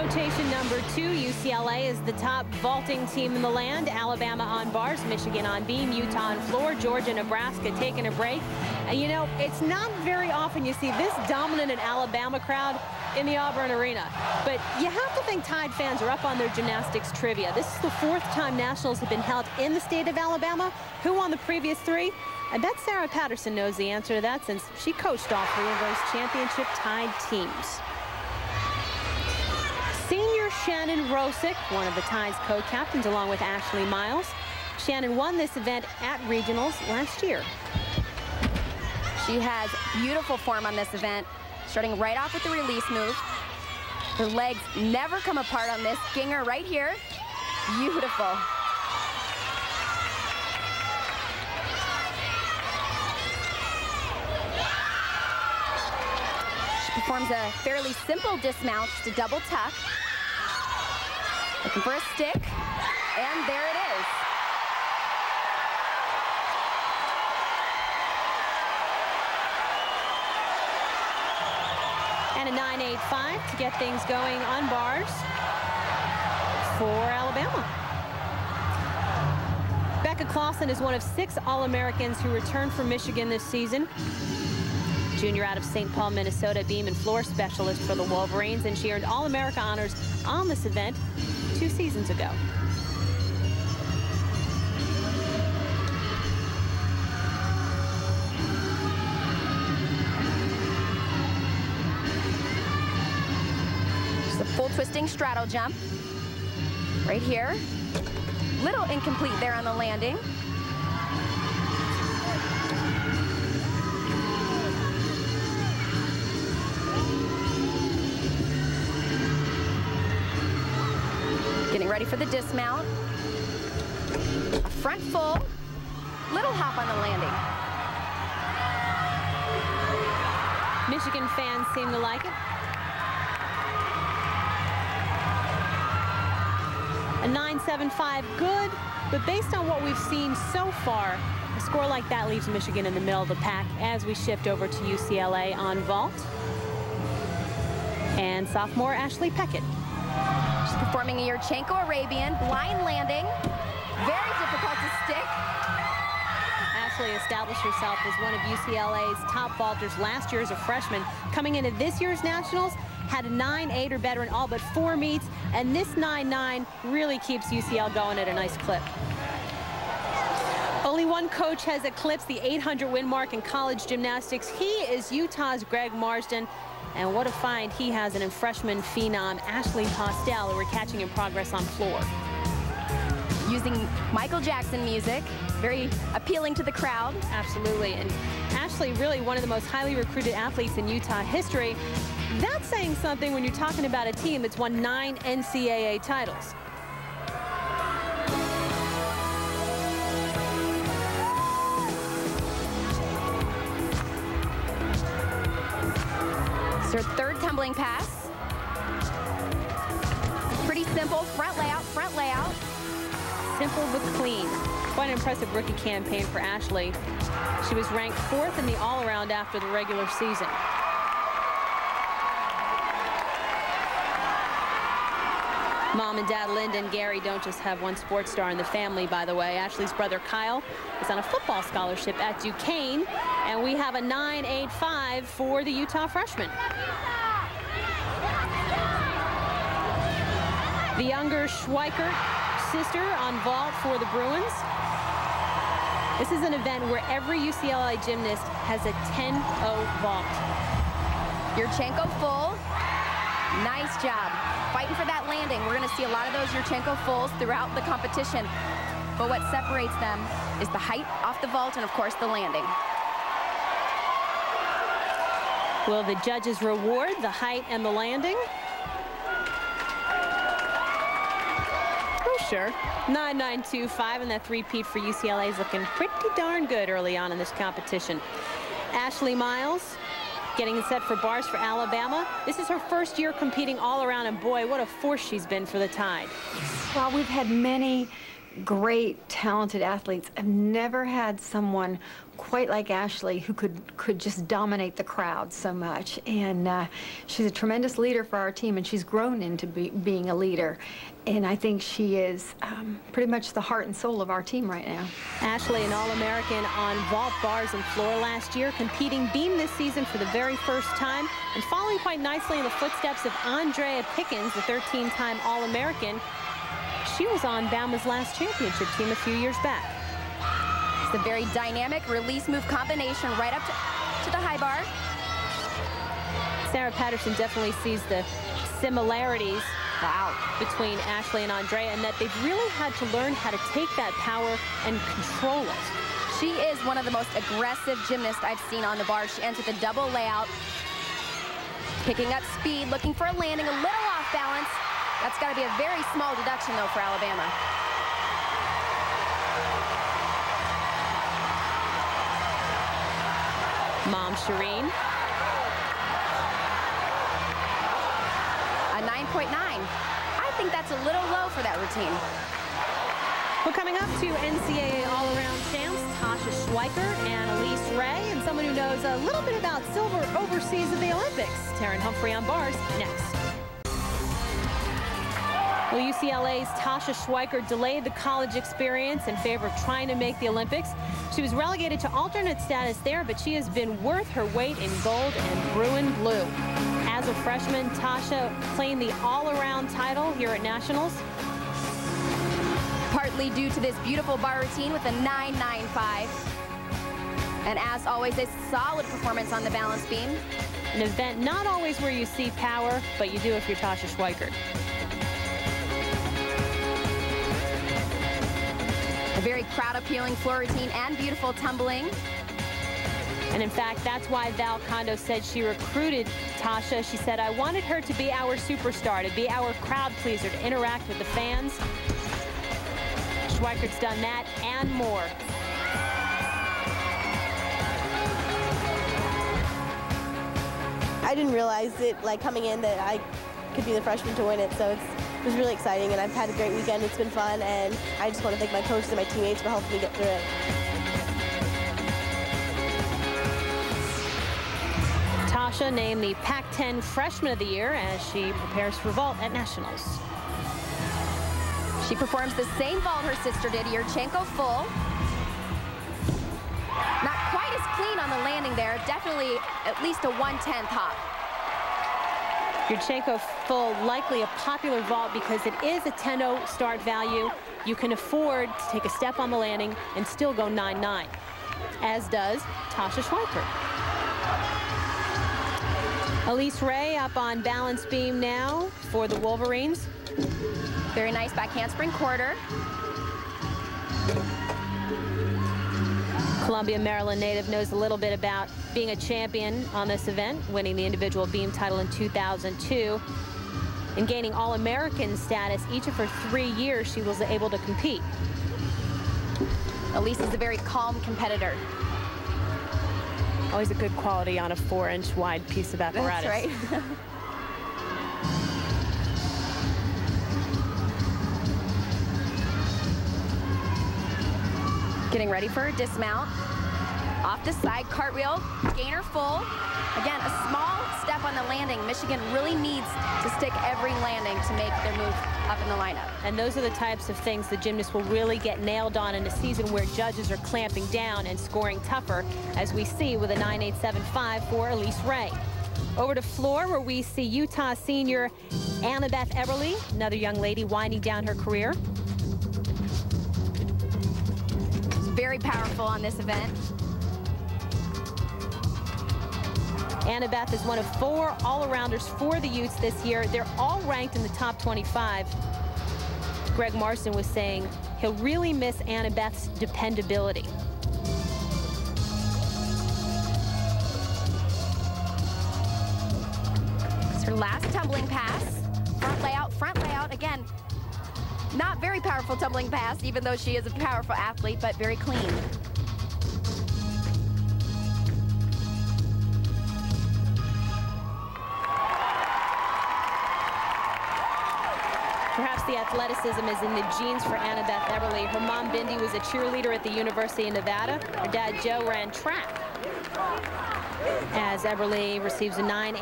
Rotation number 2, UCLA is the top vaulting team in the land. Alabama on bars, Michigan on beam, Utah on floor, Georgia, Nebraska taking a break. And you know, it's not very often you see this dominant an Alabama crowd in the Auburn Arena. But you have to think Tide fans are up on their gymnastics trivia. This is the 4th time nationals have been held in the state of Alabama. Who won the previous 3? I bet Sarah Patterson knows the answer to that since she coached all 3 of those championship Tide teams. Senior Shannon Hrozek, one of the Tide's co-captains, along with Ashley Miles. Shannon won this event at regionals last year. She has beautiful form on this event, starting right off with the release move. Her legs never come apart on this. Ginger right here. Beautiful. She performs a fairly simple dismount, just a double tuck. Looking for a stick, and there it is. And a 9.85 to get things going on bars for Alabama. Becca Clauson is one of 6 All-Americans who returned from Michigan this season. Junior out of St. Paul, Minnesota, beam and floor specialist for the Wolverines, and she earned All-America honors on this event 2 seasons ago. Just a full twisting straddle jump right here. Little incomplete there on the landing. Getting ready for the dismount. A front full, little hop on the landing. Michigan fans seem to like it. A 9.75, good, but based on what we've seen so far, a score like that leaves Michigan in the middle of the pack as we shift over to UCLA on vault. And sophomore Ashley Peckett. She's performing a Yurchenko Arabian, blind landing, very difficult to stick. Ashley established herself as one of UCLA's top vaulters last year as a freshman. Coming into this year's nationals, had a 9.8 or better in all but 4 meets, and this 9.9 really keeps UCL going at a nice clip. Only one coach has eclipsed the 800 win mark in college gymnastics. He is Utah's Greg Marsden. And what a find he has in freshman phenom Ashley Postell, who we're catching in progress on floor. Using Michael Jackson music, very appealing to the crowd. Absolutely, and Ashley really one of the most highly recruited athletes in Utah history. That's saying something when you're talking about a team that's won 9 NCAA titles. It's her 3rd tumbling pass. Pretty simple, front layout, front layout. Simple but clean. Quite an impressive rookie campaign for Ashley. She was ranked 4th in the all-around after the regular season. Mom and Dad Linda and Gary don't just have one sports star in the family, by the way. Ashley's brother Kyle is on a football scholarship at Duquesne, and we have a 9.85 for the Utah freshman. The younger Schwikert sister on vault for the Bruins. This is an event where every UCLA gymnast has a 10.0 vault. Yurchenko full. Nice job. Fighting for that landing. We're going to see a lot of those Yurchenko fulls throughout the competition. But what separates them is the height off the vault and, of course, the landing. Will the judges reward the height and the landing? Oh, sure. 9.925, and that 3-peat for UCLA is looking pretty darn good early on in this competition. Ashley Miles getting set for bars for Alabama. This is her 1st year competing all around, and boy, what a force she's been for the Tide. Well, we've had many great, talented athletes. I've never had someone quite like Ashley who could just dominate the crowd so much. And she's a tremendous leader for our team, and she's grown into being a leader. And I think she is pretty much the heart and soul of our team right now. Ashley, an All-American on vault, bars, and floor last year, competing beam this season for the very first time, and following quite nicely in the footsteps of Andrea Pickens, the 13-time All-American. She was on Bama's last championship team a few years back. It's a very dynamic release move combination right up to the high bar. Sarah Patterson definitely sees the similarities between Ashley and Andrea, and that they've really had to learn how to take that power and control it. She is one of the most aggressive gymnasts I've seen on the bar. She enters the double layout, picking up speed, looking for a landing, a little off balance. That's got to be a very small deduction, though, for Alabama. Mom Shireen. A 9.9. I think that's a little low for that routine. Well, coming up to NCAA all-around champs, Tasha Schwikert and Elise Ray, and someone who knows a little bit about silver overseas at the Olympics. Taryn Humphrey on bars next. Well, UCLA's Tasha Schwikert delayed the college experience in favor of trying to make the Olympics. She was relegated to alternate status there, but she has been worth her weight in gold and Bruin blue. As a freshman, Tasha claimed the all-around title here at Nationals. Partly due to this beautiful bar routine with a 9.95. And as always, a solid performance on the balance beam. An event not always where you see power, but you do if you're Tasha Schwikert. A very crowd-appealing floor routine and beautiful tumbling. And in fact, that's why Val Kondo said she recruited Tasha. She said, I wanted her to be our superstar, to be our crowd pleaser, to interact with the fans. Schwikert's done that and more. I didn't realize it, like, coming in that I could be the freshman to win it, so it was really exciting, and I've had a great weekend. It's been fun, and I just want to thank my coaches and my teammates for helping me get through it. Tasha named the Pac-10 Freshman of the Year as she prepares for vault at Nationals. She performs the same vault her sister did, Yurchenko full. Not quite as clean on the landing there, definitely at least a 1/10 hop. Yurchenko full, likely a popular vault because it is a 10-0 start value. You can afford to take a step on the landing and still go 9.9, as does Tasha Schwikert. Elise Ray up on balance beam now for the Wolverines. Very nice back handspring quarter. Columbia, Maryland native knows a little bit about being a champion on this event, winning the individual beam title in 2002 and gaining All-American status each of her 3 years she was able to compete. Elise is a very calm competitor. Always a good quality on a 4-inch wide piece of apparatus. That's right. Getting ready for a dismount. Off the side, cartwheel, gainer full. Again, a small step on the landing. Michigan really needs to stick every landing to make their move up in the lineup. And those are the types of things the gymnasts will really get nailed on in a season where judges are clamping down and scoring tougher, as we see with a 9.875 for Elise Ray. Over to floor, where we see Utah senior Annabeth Eberle, another young lady winding down her career. Very powerful on this event. Annabeth is one of 4 all-arounders for the Utes this year. They're all ranked in the top 25. Greg Marston was saying he'll really miss Annabeth's dependability. It's her last tumbling pass. Front layout, again. Not very powerful tumbling pass, even though she is a powerful athlete, but very clean. Perhaps the athleticism is in the genes for Annabeth Eberle. Her mom, Bindi, was a cheerleader at the University of Nevada. Her dad, Joe, ran track. As Eberle receives a 9-8.